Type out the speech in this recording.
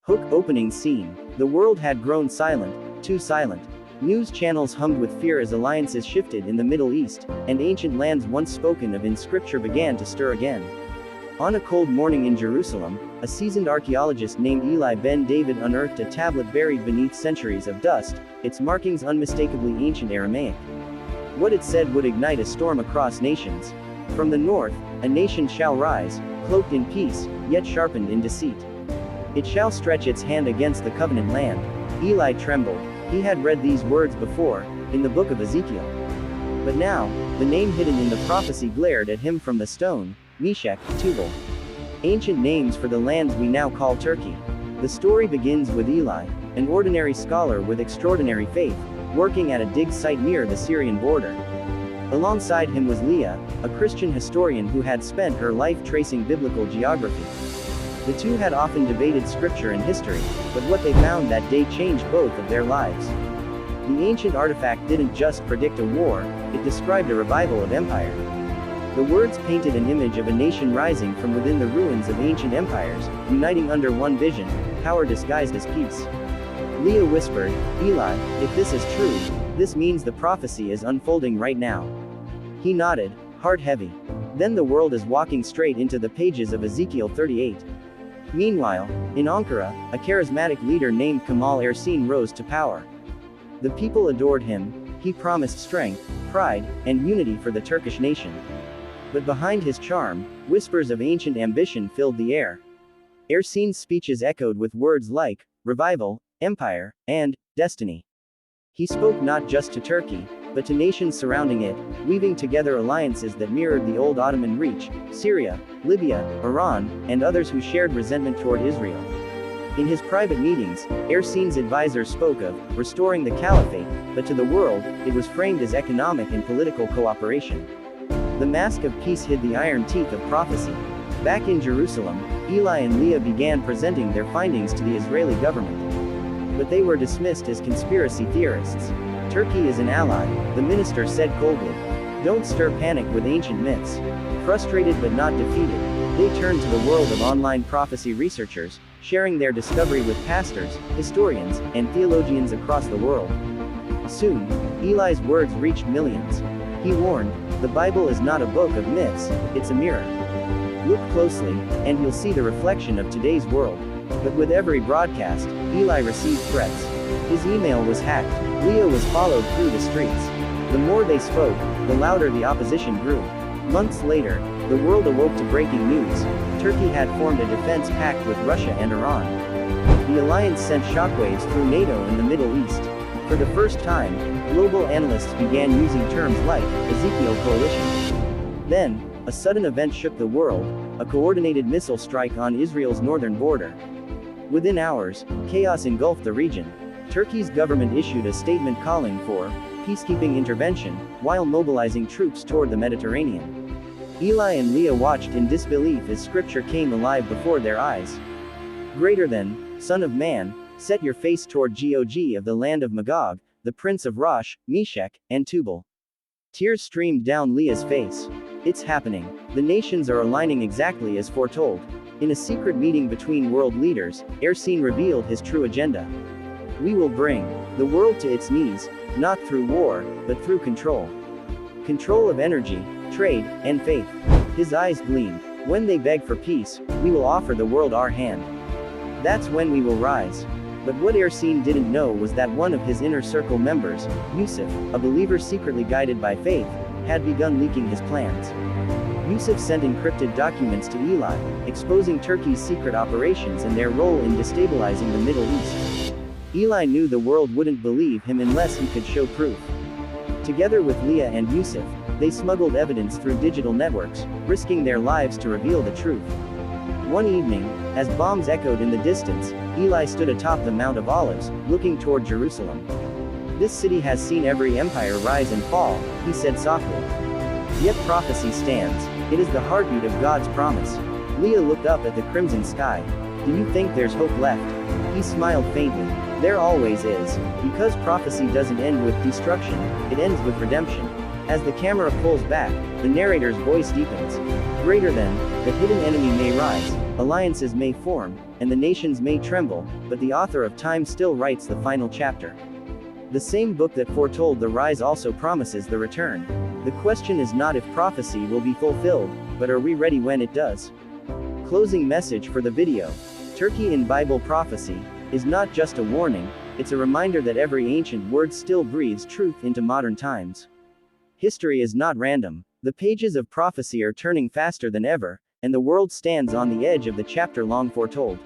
Hook opening scene. The world had grown silent, too silent. News channels hummed with fear as alliances shifted in the Middle East, and ancient lands once spoken of in scripture began to stir again. On a cold morning in Jerusalem, a seasoned archaeologist named Eli Ben-David unearthed a tablet buried beneath centuries of dust, its markings unmistakably ancient Aramaic. What it said would ignite a storm across nations. From the north, a nation shall rise, cloaked in peace, yet sharpened in deceit. It shall stretch its hand against the covenant land. Eli trembled. He had read these words before, in the book of Ezekiel. But now, the name hidden in the prophecy glared at him from the stone: Meshech, Tubal. Ancient names for the lands we now call Turkey. The story begins with Eli, an ordinary scholar with extraordinary faith, working at a dig site near the Syrian border. Alongside him was Leah, a Christian historian who had spent her life tracing biblical geography. The two had often debated scripture and history, but what they found that day changed both of their lives. The ancient artifact didn't just predict a war, it described a revival of empire. The words painted an image of a nation rising from within the ruins of ancient empires, uniting under one vision, power disguised as peace. Leah whispered, "Eli, if this is true, this means the prophecy is unfolding right now." He nodded, heart heavy. Then the world is walking straight into the pages of Ezekiel 38. Meanwhile, in Ankara, a charismatic leader named Kemal Ersin rose to power. The people adored him. He promised strength, pride, and unity for the Turkish nation. But behind his charm, whispers of ancient ambition filled the air. Ersin's speeches echoed with words like revival, empire, and destiny. He spoke not just to Turkey, but to nations surrounding it, weaving together alliances that mirrored the old Ottoman reach: Syria, Libya, Iran, and others who shared resentment toward Israel. In his private meetings, Ersin's advisors spoke of restoring the caliphate, but to the world, it was framed as economic and political cooperation. The mask of peace hid the iron teeth of prophecy. Back in Jerusalem, Eli and Leah began presenting their findings to the Israeli government. But they were dismissed as conspiracy theorists. "Turkey is an ally," the minister said coldly. "Don't stir panic with ancient myths." Frustrated but not defeated, they turned to the world of online prophecy researchers, sharing their discovery with pastors, historians, and theologians across the world. Soon, Eli's words reached millions. He warned, "The Bible is not a book of myths, it's a mirror. Look closely, and you'll see the reflection of today's world." But with every broadcast, Eli received threats. His email was hacked. Leah was followed through the streets. The more they spoke, the louder the opposition grew. Months later, the world awoke to breaking news. Turkey had formed a defense pact with Russia and Iran. The alliance sent shockwaves through NATO and the Middle East. For the first time, global analysts began using terms like Ezekiel coalition. Then, a sudden event shook the world: a coordinated missile strike on Israel's northern border. Within hours, chaos engulfed the region. Turkey's government issued a statement calling for peacekeeping intervention, while mobilizing troops toward the Mediterranean. Eli and Leah watched in disbelief as scripture came alive before their eyes. "Greater than, Son of Man, set your face toward Gog of the land of Magog, the prince of Rosh, Meshech, and Tubal." Tears streamed down Leah's face. "It's happening. The nations are aligning exactly as foretold." In a secret meeting between world leaders, Ersin revealed his true agenda. "We will bring the world to its knees, not through war, but through control. Control of energy, trade, and faith." His eyes gleamed. "When they beg for peace, we will offer the world our hand. That's when we will rise." But what Ersin didn't know was that one of his inner circle members, Yusuf, a believer secretly guided by faith, had begun leaking his plans. Yusuf sent encrypted documents to Eli, exposing Turkey's secret operations and their role in destabilizing the Middle East. Eli knew the world wouldn't believe him unless he could show proof. Together with Leah and Yusuf, they smuggled evidence through digital networks, risking their lives to reveal the truth. One evening, as bombs echoed in the distance, Eli stood atop the Mount of Olives, looking toward Jerusalem. "This city has seen every empire rise and fall," he said softly. "Yet prophecy stands. It is the heartbeat of God's promise." Leah looked up at the crimson sky. "Do you think there's hope left?" He smiled faintly. "There always is. Because prophecy doesn't end with destruction, it ends with redemption." As the camera pulls back, the narrator's voice deepens. greater than, the hidden enemy may rise, alliances may form, and the nations may tremble, but the author of time still writes the final chapter. The same book that foretold the rise also promises the return. The question is not if prophecy will be fulfilled, but are we ready when it does? Closing message for the video. Turkey in Bible prophecy is not just a warning, it's a reminder that every ancient word still breathes truth into modern times. History is not random. The pages of prophecy are turning faster than ever, and the world stands on the edge of the chapter long foretold.